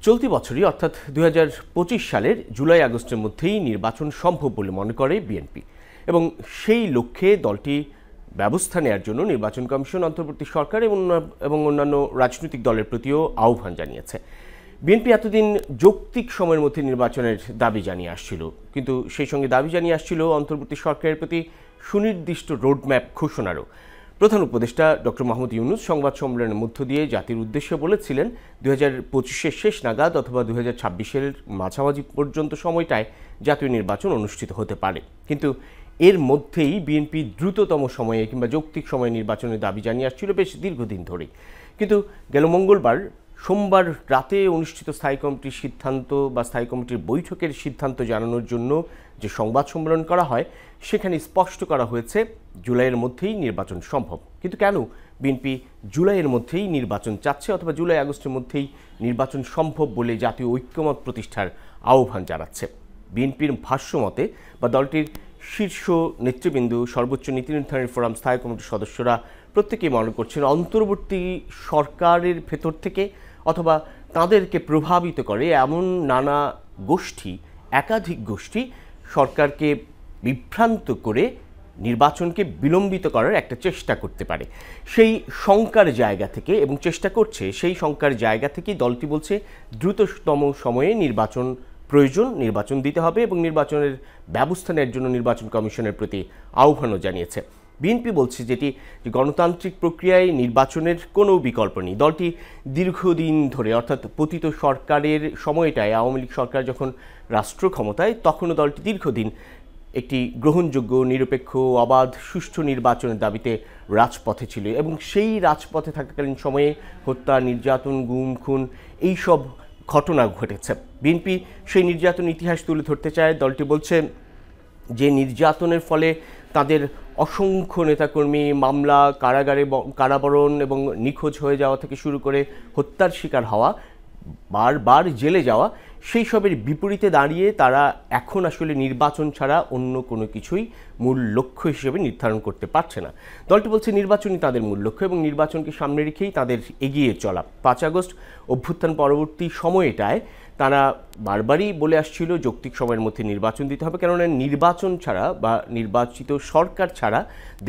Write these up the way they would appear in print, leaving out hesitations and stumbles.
চলতি বছরই অর্থাৎ ২০২৫ সালের জুলাই আগস্টের মধ্যেই নির্বাচন সম্ভব বলে মনে করে বিএনপি এবং সেই লক্ষ্যে দলটি ব্যবস্থা নেওয়ার জন্য নির্বাচন কমিশন, অন্তর্বর্তী সরকার এবং অন্যান্য রাজনৈতিক দলের প্রতিও আহ্বান জানিয়েছে। বিএনপি এতদিন যৌক্তিক সময়ের মধ্যে নির্বাচনের দাবি জানিয়ে আসছিল, কিন্তু সেই সঙ্গে দাবি জানিয়ে আসছিল অন্তর্বর্তী সরকারের প্রতি সুনির্দিষ্ট রোডম্যাপ ঘোষণারও। প্রধান উপদেষ্টা ডক্টর মোহাম্মদ ইউনূস সংবাদ সম্মেলনের মধ্য দিয়ে জাতির উদ্দেশ্যে বলেছিলেন ২০২৫-এর শেষ নাগাদ অথবা ২০২৬-এর মাঝামাঝি পর্যন্ত সময়টায় জাতীয় নির্বাচন অনুষ্ঠিত হতে পারে, কিন্তু এর মধ্যেই বিএনপি দ্রুততম সময়ে কিংবা যৌক্তিক সময়ে নির্বাচনের দাবি জানিয়ে আসছিল বেশ দীর্ঘদিন ধরেই। কিন্তু গেল মঙ্গলবার সোমবার রাতে অনুষ্ঠিত স্থায়ী কমিটির সিদ্ধান্ত বা স্থায়ী কমিটির বৈঠকের সিদ্ধান্ত জানানোর জন্য যে সংবাদ সম্মেলন করা হয় সেখানে স্পষ্ট করা হয়েছে জুলাইয়ের মধ্যেই নির্বাচন সম্ভব। কিন্তু কেন বিএনপি জুলাইয়ের মধ্যেই নির্বাচন চাচ্ছে অথবা জুলাই আগস্টের মধ্যেই নির্বাচন সম্ভব বলে জাতীয় ঐক্যমত প্রতিষ্ঠার আহ্বান জানাচ্ছে? বিএনপির ভাষ্যমতে বা দলটির শীর্ষ নেতৃবৃন্দ, সর্বোচ্চ নীতি নির্ধারণী ফোরাম, স্থায়ী কমিটির সদস্যরা প্রত্যেকেই মনে করছেন অন্তর্বর্তী সরকারের ভেতর থেকে অথবা তাদেরকে প্রভাবিত করে এমন নানা গোষ্ঠী, একাধিক গোষ্ঠী সরকারকে বিভ্রান্ত করে নির্বাচনকে বিলম্বিত করার একটা চেষ্টা করতে পারে। সেই শঙ্কার জায়গা থেকে এবং চেষ্টা করছে, সেই শঙ্কার জায়গা থেকেই দলটি বলছে দ্রুততম সময়ে নির্বাচন প্রয়োজন, নির্বাচন দিতে হবে এবং নির্বাচনের ব্যবস্থা নেওয়ার জন্য নির্বাচন কমিশনের প্রতি আহ্বানও জানিয়েছে। বিএনপি বলছে যেটি গণতান্ত্রিক প্রক্রিয়ায় নির্বাচনের কোনো বিকল্প নেই। দলটি দীর্ঘদিন ধরে অর্থাৎ পতিত সরকারের সময়টায়, আওয়ামী লীগ সরকার যখন রাষ্ট্র ক্ষমতায়, তখনও দলটি দীর্ঘদিন একটি গ্রহণযোগ্য, নিরপেক্ষ, অবাধ, সুষ্ঠু নির্বাচনের দাবিতে রাজপথে ছিল এবং সেই রাজপথে থাকাকালীন সময়ে হত্যা, নির্যাতন, গুম, খুন এইসব ঘটনা ঘটেছে। বিএনপি সেই নির্যাতন ইতিহাস তুলে ধরতে চায়। দলটি বলছে যে নির্যাতনের ফলে তাদের অসংখ্য নেতাকর্মী মামলা, কারাবরণ এবং নিখোঁজ হয়ে যাওয়া থেকে শুরু করে হত্যার শিকার হওয়া, বারবার জেলে যাওয়া, সেই সবের বিপরীতে দাঁড়িয়ে তারা এখন আসলে নির্বাচন ছাড়া অন্য কোনো কিছুই মূল লক্ষ্য হিসেবে নির্ধারণ করতে পারছে না। দলটি বলছে নির্বাচনই তাদের মূল লক্ষ্য এবং নির্বাচনকে সামনে রেখেই তাদের এগিয়ে চলা। ৫ আগস্ট অভ্যুত্থান পরবর্তী সময়টায় তারা বারবারই বলে আসছিল যৌক্তিক সময়ের মধ্যে নির্বাচন দিতে হবে, কেননা নির্বাচন ছাড়া বা নির্বাচিত সরকার ছাড়া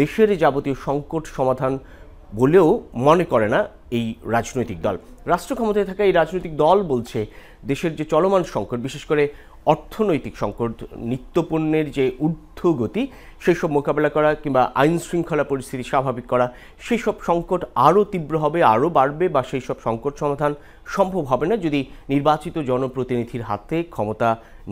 দেশের যাবতীয় সংকট সমাধান বলেও মনে করে না এই রাজনৈতিক দল। রাষ্ট্র ক্ষমতায় থাকা এই রাজনৈতিক দল বলছে দেশের যে চলমান সংকট, বিশেষ করে অর্থনৈতিক সংকট, নিত্যপণ্যের যে ঊর্ধ্বগতি, সেই সব মোকাবেলা করা কিংবা আইন শৃঙ্খলা পরিস্থিতি স্বাভাবিক করা, সেই সব সংকট আরও তীব্র হবে, আরও বাড়বে বা সেই সব সংকট সমাধান সম্ভব হবে না যদি নির্বাচিত জনপ্রতিনিধির হাতে ক্ষমতা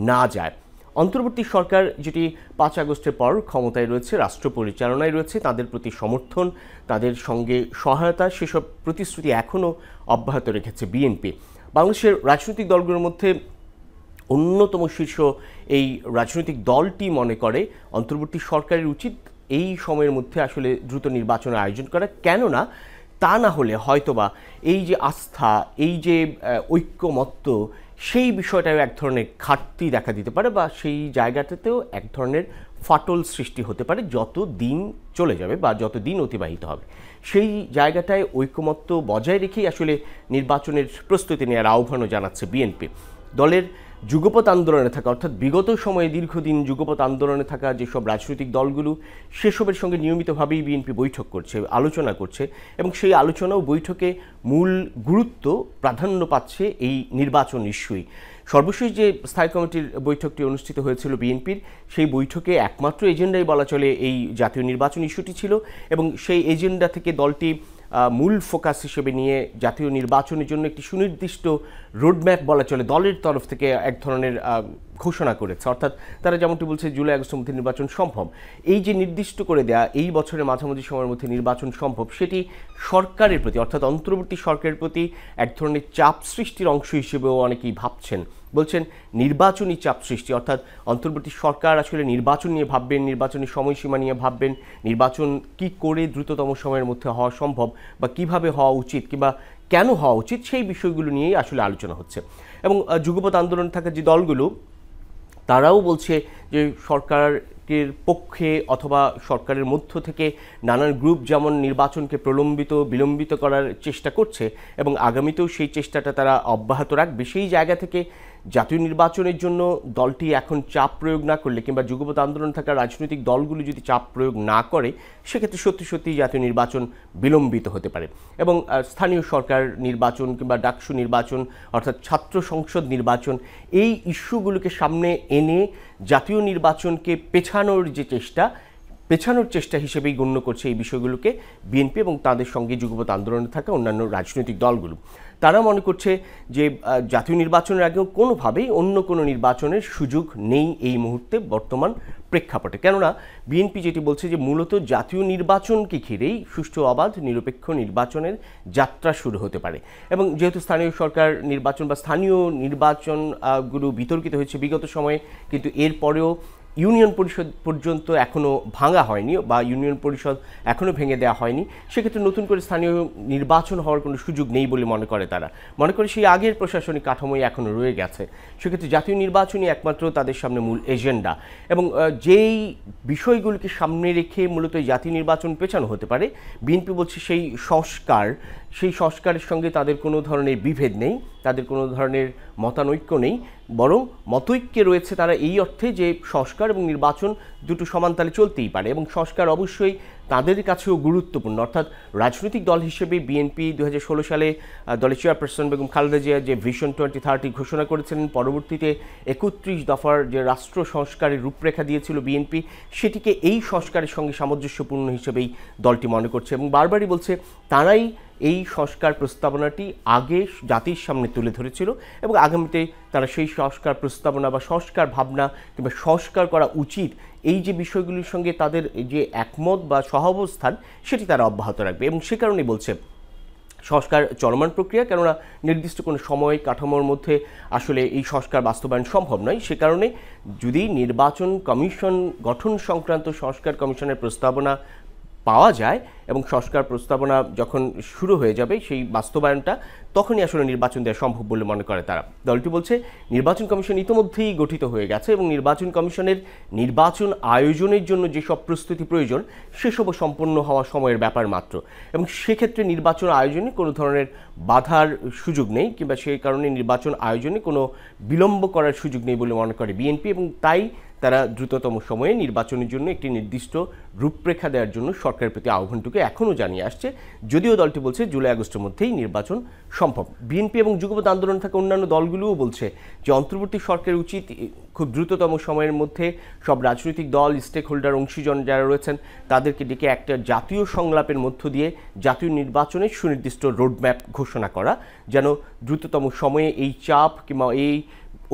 না যায়। অন্তর্বর্তী সরকার যেটি ৫ আগস্টের পর ক্ষমতায় রয়েছে, রাষ্ট্র পরিচালনায় রয়েছে, তাদের প্রতি সমর্থন, তাদের সঙ্গে সহায়তা, সেসব প্রতিশ্রুতি এখনও অব্যাহত রেখেছে বিএনপি। বাংলাদেশের রাজনৈতিক দলগুলোর মধ্যে অন্যতম শীর্ষ এই রাজনৈতিক দলটি মনে করে অন্তর্বর্তী সরকারের উচিত এই সময়ের মধ্যে আসলে দ্রুত নির্বাচনের আয়োজন করা, কেননা তা না হলে হয়তোবা এই যে আস্থা, এই যে ঐক্যমত্য, সেই বিষয়টাও এক ধরনের ঘাটতি দেখা দিতে পারে বা সেই জায়গাটাতেও এক ধরনের ফাটল সৃষ্টি হতে পারে যত দিন চলে যাবে বা যত দিন অতিবাহিত হবে। সেই জায়গাটায় ঐক্যমত্য বজায় রেখেই আসলে নির্বাচনের প্রস্তুতি নেওয়ার আহ্বানও জানাচ্ছে বিএনপি। দলের যুগপৎ আন্দোলনে থাকা অর্থাৎ বিগত সময়ে দীর্ঘদিন যুগপৎ আন্দোলনে থাকা যেসব রাজনৈতিক দলগুলো, সেসবের সঙ্গে নিয়মিতভাবেই বিএনপি বৈঠক করছে, আলোচনা করছে এবং সেই আলোচনা ও বৈঠকে মূল গুরুত্ব প্রাধান্য পাচ্ছে এই নির্বাচন ইস্যুই। সর্বশেষ যে স্থায়ী কমিটির বৈঠকটি অনুষ্ঠিত হয়েছিল বিএনপির, সেই বৈঠকে একমাত্র এজেন্ডাই বলা চলে এই জাতীয় নির্বাচন ইস্যুটি ছিল এবং সেই এজেন্ডা থেকে দলটি মূল ফোকাস হিসেবে নিয়ে জাতীয় নির্বাচনের জন্য একটি সুনির্দিষ্ট রোডম্যাপ বলা চলে দলের তরফ থেকে এক ধরনের ঘোষণা করেছে। অর্থাৎ তারা যেমনটি বলছে জুলাই আগস্টের মধ্যে নির্বাচন সম্ভব, এই যে নির্দিষ্ট করে দেয়া এই বছরের মাঝামাঝি সময়ের মধ্যে নির্বাচন সম্ভব, সেটি সরকারের প্রতি অর্থাৎ অন্তর্বর্তী সরকারের প্রতি এক ধরনের চাপ সৃষ্টির অংশ হিসেবেও অনেকেই ভাবছেন। বলছেন নির্বাচনী চাপ সৃষ্টি, অর্থাৎ অন্তর্বর্তী সরকার আসলে নির্বাচন নিয়ে ভাববেন, নির্বাচনের সময়সীমা নিয়ে ভাববেন, নির্বাচন কি করে দ্রুততম সময়ের মধ্যে হওয়া সম্ভব বা কিভাবে হওয়া উচিত কিংবা কেন হওয়া উচিত, সেই বিষয়গুলো নিয়েই আসলে আলোচনা হচ্ছে। এবং যুগপৎ আন্দোলনে থাকা যে দলগুলো, তারাও বলছে যে সরকার সরকারের পক্ষে অথবা সরকারের মধ্য থেকে নানান গ্রুপ যেমন নির্বাচনকে বিলম্বিত করার চেষ্টা করছে এবং আগামীতেও সেই চেষ্টাটা তারা অব্যাহত রাখবে, সেই জায়গা থেকে জাতীয় নির্বাচনের জন্য দলটি এখন চাপ প্রয়োগ না করলে কিংবা যুগপৎ আন্দোলন থাকা রাজনৈতিক দলগুলো যদি চাপ প্রয়োগ না করে, সেক্ষেত্রে সত্যি জাতীয় নির্বাচন বিলম্বিত হতে পারে এবং স্থানীয় সরকার নির্বাচন কিংবা ডাকসু নির্বাচন অর্থাৎ ছাত্র সংসদ নির্বাচন, এই ইস্যুগুলোকে সামনে এনে জাতীয় নির্বাচনকে পেছানোর চেষ্টা হিসেবেই গণ্য করছে এই বিষয়গুলোকে বিএনপি এবং তাদের সঙ্গে যুগপৎ আন্দোলনে থাকা অন্যান্য রাজনৈতিক দলগুলো। তারা মনে করছে যে জাতীয় নির্বাচনের আগেও কোনোভাবেই অন্য কোনো নির্বাচনের সুযোগ নেই এই মুহূর্তে বর্তমান প্রেক্ষাপটে। কেননা বিএনপি যেটি বলছে যে মূলত জাতীয় নির্বাচনকে ঘিরেই সুষ্ঠু অবাধ নিরপেক্ষ নির্বাচনের যাত্রা শুরু হতে পারে এবং যেহেতু স্থানীয় সরকার নির্বাচন বা স্থানীয় নির্বাচনগুলো বিতর্কিত হয়েছে বিগত সময়ে, কিন্তু এরপরেও ইউনিয়ন পরিষদ পর্যন্ত এখনও ভাঙা হয়নি বা ইউনিয়ন পরিষদ এখনও ভেঙে দেওয়া হয়নি, সেক্ষেত্রে নতুন করে স্থানীয় নির্বাচন হওয়ার কোনো সুযোগ নেই বলে মনে করে তারা। মনে করে সেই আগের প্রশাসনিক কাঠামোই এখনও রয়ে গেছে, সেক্ষেত্রে জাতীয় নির্বাচনই একমাত্র তাদের সামনে মূল এজেন্ডা এবং যেই বিষয়গুলোকে সামনে রেখে মূলত জাতীয় নির্বাচন পেছানো হতে পারে, বিএনপি বলছে সেই সংস্কারের সঙ্গে তাদের কোনো ধরনের বিভেদ নেই, তাদের কোনো ধরনের মতানৈক্য নেই, বরং মতৈক্যে রয়েছে তারা এই অর্থে যে সংস্কার এবং নির্বাচন দুটো সমানতালে চলতেই পারে এবং সংস্কার অবশ্যই তাদের কাছেও গুরুত্বপূর্ণ। অর্থাৎ রাজনৈতিক দল হিসেবে বিএনপি 2016 সালে দলের চেয়ারপারসন বেগম খালেদা জিয়া যে ভিশন 2030 ঘোষণা করেছিলেন, পরবর্তীতে 31 দফার যে রাষ্ট্র সংস্কারের রূপরেখা দিয়েছিল বিএনপি, সেটিকে এই সংস্কারের সঙ্গে সামঞ্জস্যপূর্ণ হিসেবেই দলটি মনে করছে এবং বারবারই বলছে তারাই এই সংস্কার প্রস্তাবনাটি আগে জাতির সামনে তুলে ধরেছিল এবং আগামীতে তারা সেই সংস্কার প্রস্তাবনা বা সংস্কার ভাবনা কিংবা সংস্কার করা উচিত, এই যে বিষয়গুলির সঙ্গে তাদের যে একমত বা সহাবস্থান, সেটি তারা অব্যাহত রাখবে এবং সে কারণেই বলছে সংস্কার চলমান প্রক্রিয়া, কেননা নির্দিষ্ট কোনো সময় কাঠামোর মধ্যে আসলে এই সংস্কার বাস্তবায়ন সম্ভব নয়। সে কারণে যদি নির্বাচন কমিশন গঠন সংক্রান্ত সংস্কার কমিশনের প্রস্তাবনা পাওয়া যায় এবং সংস্কার প্রস্তাবনা যখন শুরু হয়ে যাবে সেই বাস্তবায়নটা, তখনই আসলে নির্বাচন দেওয়া সম্ভব বলে মনে করে তারা। দলটি বলছে নির্বাচন কমিশন ইতিমধ্যেই গঠিত হয়ে গেছে এবং নির্বাচন কমিশনের নির্বাচন আয়োজনের জন্য যেসব প্রস্তুতি প্রয়োজন সেসবও সম্পন্ন হওয়া সময়ের ব্যাপার মাত্র এবং সেক্ষেত্রে নির্বাচন আয়োজনে কোনো ধরনের বাধার সুযোগ নেই কিংবা সেই কারণে নির্বাচন আয়োজনে কোনো বিলম্ব করার সুযোগ নেই বলে মনে করে বিএনপি এবং তাই তারা দ্রুততম সময়ে নির্বাচনের জন্য একটি নির্দিষ্ট রূপরেখা দেওয়ার জন্য সরকারের প্রতি আহ্বানটুকু এখনও জানিয়ে আসছে, যদিও দলটি বলছে জুলাই আগস্টের মধ্যেই নির্বাচন সম্ভব। বিএনপি এবং যুগপৎ আন্দোলন থাকা অন্যান্য দলগুলোও বলছে যে অন্তর্বর্তী সরকারের উচিত খুব দ্রুততম সময়ের মধ্যে সব রাজনৈতিক দল, স্টেক হোল্ডার, অংশীজন যারা রয়েছেন তাদেরকে ডেকে একটা জাতীয় সংলাপের মধ্য দিয়ে জাতীয় নির্বাচনের সুনির্দিষ্ট রোডম্যাপ ঘোষণা করা, যেন দ্রুততম সময়ে এই চাপ কিংবা এই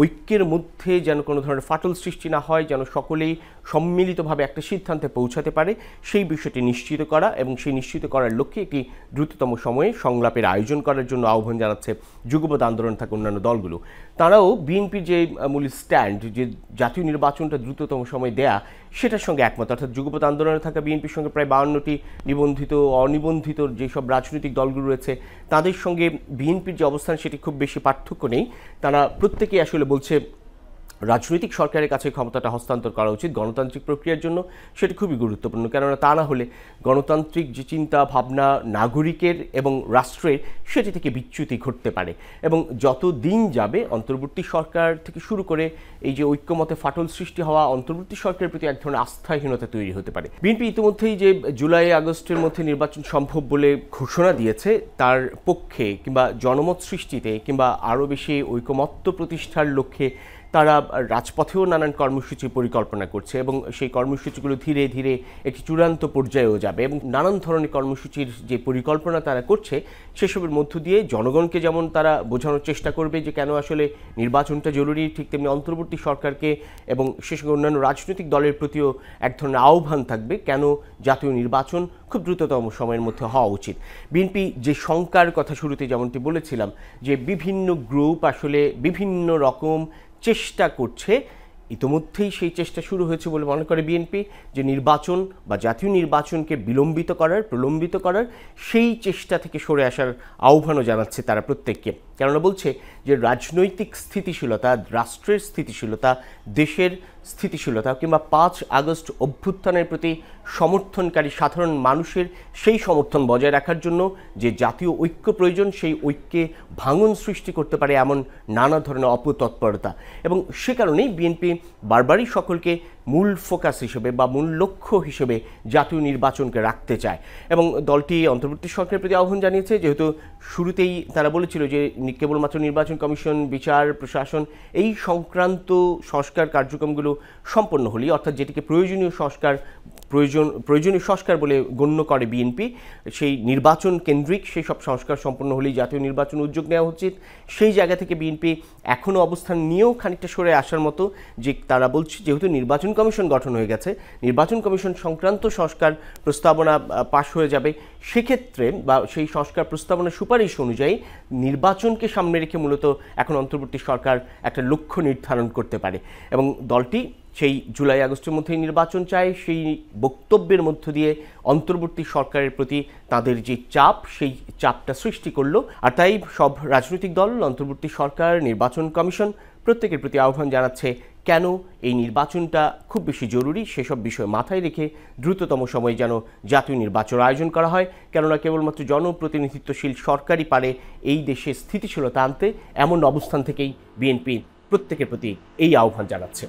ঐক্যের মধ্যে যেন কোনো ধরনের ফাটল সৃষ্টি না হয়, যেন সকলেই সম্মিলিতভাবে একটা সিদ্ধান্তে পৌঁছাতে পারে, সেই বিষয়টি নিশ্চিত করা এবং সেই নিশ্চিত করার লক্ষ্যে একটি দ্রুততম সময়ে সংলাপের আয়োজন করার জন্য আহ্বান জানাচ্ছে যুগপৎ আন্দোলন থাকা অন্যান্য দলগুলো। তারাও বিএনপির যে মূল স্ট্যান্ড যে জাতীয় নির্বাচনটা দ্রুততম সময়ে দেয়া, সেটার সঙ্গে একমত। অর্থাৎ যুগপৎ আন্দোলনে থাকা বিএনপির সঙ্গে প্রায় 52টি নিবন্ধিত অনিবন্ধিত যেসব রাজনৈতিক দলগুলো রয়েছে তাদের সঙ্গে বিএনপির যে অবস্থান সেটি খুব বেশি পার্থক্য নেই। তারা প্রত্যেকেই আসলে বলছে রাজনৈতিক সরকারের কাছে ক্ষমতাটা হস্তান্তর করা উচিত গণতান্ত্রিক প্রক্রিয়ার জন্য, সেটি খুবই গুরুত্বপূর্ণ। কেননা তা না হলে গণতান্ত্রিক যে চিন্তা ভাবনা নাগরিকের এবং রাষ্ট্রের, সেটি থেকে বিচ্যুতি ঘটতে পারে এবং যত দিন যাবে অন্তর্বর্তী সরকার থেকে শুরু করে এই যে ঐক্যমতে ফাটল সৃষ্টি হওয়া, অন্তর্বর্তী সরকারের প্রতি এক ধরনের আস্থাহীনতা তৈরি হতে পারে। বিএনপি ইতিমধ্যেই যে জুলাই আগস্টের মধ্যে নির্বাচন সম্ভব বলে ঘোষণা দিয়েছে, তার পক্ষে কিংবা জনমত সৃষ্টিতে কিংবা আরও বেশি ঐকমত্য প্রতিষ্ঠার লক্ষ্যে তারা রাজপথেও নানান কর্মসূচি পরিকল্পনা করছে এবং সেই কর্মসূচিগুলো ধীরে ধীরে একটি চূড়ান্ত পর্যায়েও যাবে এবং নানান ধরনের কর্মসূচির যে পরিকল্পনা তারা করছে সেসবের মধ্য দিয়ে জনগণকে যেমন তারা বোঝানোর চেষ্টা করবে যে কেন আসলে নির্বাচনটা জরুরি, ঠিক তেমনি অন্তর্বর্তী সরকারকে এবং সে সঙ্গে অন্যান্য রাজনৈতিক দলের প্রতিও এক ধরনের আহ্বান থাকবে কেন জাতীয় নির্বাচন খুব দ্রুততম সময়ের মধ্যে হওয়া উচিত। বিএনপি যে শঙ্কার কথা শুরুতে যেমনটি বলেছিলাম যে বিভিন্ন গ্রুপ আসলে বিভিন্ন রকম চেষ্টা করছে, ইতিমধ্যেই সেই চেষ্টা শুরু হয়েছে বলে মনে করে বিএনপি যে নির্বাচন বা জাতীয় নির্বাচনকে প্রলম্বিত করার সেই চেষ্টা থেকে সরে আসার আহ্বানও জানাচ্ছে তারা প্রত্যেককে। কেননা বলছে যে রাজনৈতিক স্থিতিশীলতা, রাষ্ট্রের স্থিতিশীলতা, দেশের স্থিতিশীলতা কিংবা 5 আগস্ট অভ্যুত্থানের প্রতি সমর্থনকারী সাধারণ মানুষের সেই সমর্থন বজায় রাখার জন্য যে জাতীয় ঐক্য প্রয়োজন, সেই ঐক্যে ভাঙন সৃষ্টি করতে পারে এমন নানা ধরনের অপতৎপরতা, এবং সে কারণেই বিএনপি বারবারই সকলকে মূল ফোকাস হিসেবে বা মূল লক্ষ্য হিসেবে জাতীয় নির্বাচনকে রাখতে চায়। এবং দলটি অন্তর্বর্তী সরকারের প্রতি আহ্বান জানিয়েছে, যেহেতু শুরুতেই তারা বলেছিল যে কেবলমাত্র নির্বাচন কমিশন, বিচার, প্রশাসন এই সংক্রান্ত সংস্কার কার্যক্রমগুলো সম্পন্ন হলেই, অর্থাৎ যেটিকে প্রয়োজনীয় সংস্কার বলে গণ্য করে বিএনপি, সেই নির্বাচন কেন্দ্রিক সেই সব সংস্কার সম্পন্ন হলেই জাতীয় নির্বাচন উদ্যোগ নেওয়া উচিত। সেই জায়গা থেকে বিএনপি এখনও অবস্থান নিয়েও খানিকটা সরে আসার মতো, যে তারা বলছে যেহেতু নির্বাচন কমিশন গঠন হয়ে গেছে, নির্বাচন কমিশন সংক্রান্ত সংস্কার প্রস্তাবনা পাশ হয়ে যাবে, সেক্ষেত্রে বা সেই সংস্কার প্রস্তাবনা সুপারিশ অনুযায়ী নির্বাচনকে সামনে রেখে মূলত এখন অন্তর্বর্তী সরকার একটা লক্ষ্য নির্ধারণ করতে পারে। এবং দলটি সেই জুলাই আগস্টের মধ্যেই নির্বাচন চায়, সেই বক্তব্যের মধ্য দিয়ে অন্তর্বর্তী সরকারের প্রতি তাদের যে চাপ, সেই চাপটা সৃষ্টি করলো। আর তাই সব রাজনৈতিক দল, অন্তর্বর্তী সরকার, নির্বাচন কমিশন প্রত্যেকের প্রতি আহ্বান জানাচ্ছে কেন এই নির্বাচনটা খুব বেশি জরুরি, সেসব বিষয় মাথায় রেখে দ্রুততম সময়ে যেন জাতীয় নির্বাচন আয়োজন করা হয়। কেননা কেবলমাত্র জনপ্রতিনিধিত্বশীল সরকারই পারে এই দেশে স্থিতিশীলতা আনতে। এমন অবস্থান থেকেই বিএনপি প্রত্যেকের প্রতি এই আহ্বান জানাচ্ছে।